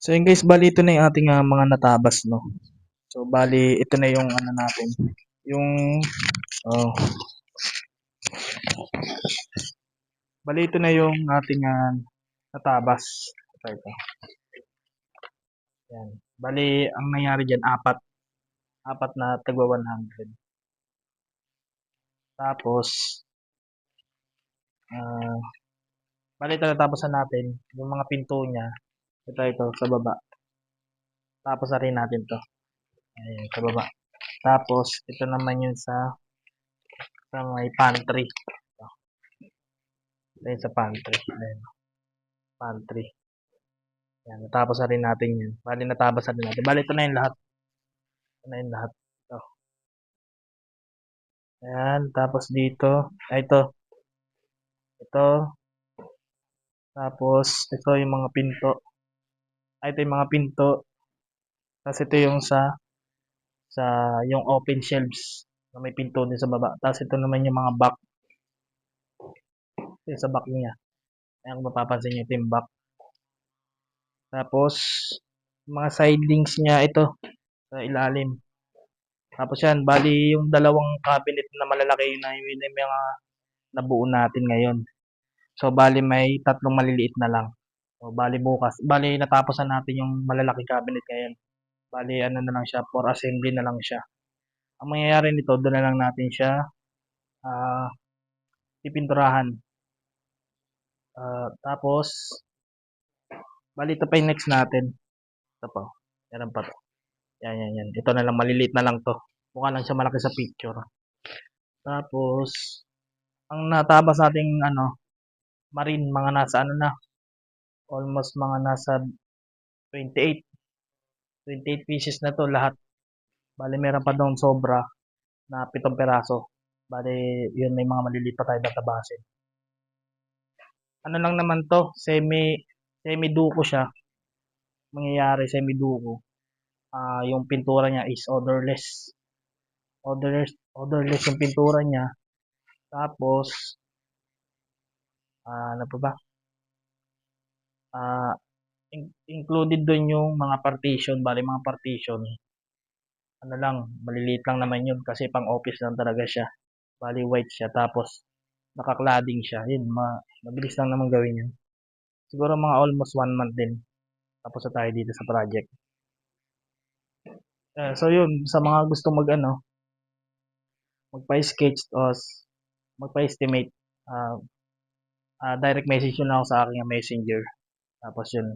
So yun guys, bali ito na yung ating mga natabas, no. So bali ito na yung ano natin, yung oh, bali ito na yung ating natabas. Ito. Yan. Bali ang nangyari diyan apat na tagwa 100. Tapos ah bali ito natapusan natin yung mga pinto niya. Ito sa baba. Tapos na rin natin to. Ayan, sa baba. Tapos ito naman yun sa may pantry. Ito yun sa pantry. Ayan, pantry. Yan, natapos na rin natin yun. Bali, natapos na rin natin. Bali, ito na yung lahat. Ito na yung lahat. Ito. Ayan, tapos dito. Ay, ito. Ito. Tapos, ito yung mga pinto. Ay, ito yung mga pinto. Tapos, ito yung sa yung open shelves na may pinto din sa baba. Tapos, ito naman yung mga back. Ito yung sa back niya. Ayan, kung mapapansin nyo, ito yung back. Tapos, mga sidings niya, ito. Sa ilalim. Tapos yan, bali yung dalawang cabinet na malalaki na yung mga nabuo natin ngayon. So, bali may tatlong maliliit na lang. So, bali bukas. Bali natapos na natin yung malalaking cabinet ngayon. Bali ano na lang siya, for assembly na lang siya. Ang mangyayari nito, doon na lang natin siya ah pipinturahan. Tapos, bali ito pa yung next natin. Ito pa. Meron pa to. Yan. Ito na lang, maliliit na lang to. Mukha lang siya malaki sa picture. Tapos, ang natabas nating marine, mga nasa ano na, almost mga nasa 28. 28 pieces na to lahat. Bali meron pa doon sobra na 7 peraso. Bali yun, may mga maliliit pa tayo databasin. Ano lang naman to, semi duko siya. Mangyayari semi duko. Yung pintura niya is odorless. Odorless yung pintura niya. Tapos ano pa ba? Ah included doon yung mga partition, bali mga partition. Ano lang, maliliit lang naman yun kasi pang office lang talaga siya. Bali white siya, tapos naka-cladding siya. Yun, mabilis lang naman gawin yun. Siguro mga almost 1 month din. Tapos na tayo dito sa project. So yun, sa mga gusto magpa-sketch o magpa-estimate, direct message yun ako sa aking messenger. Tapos yun,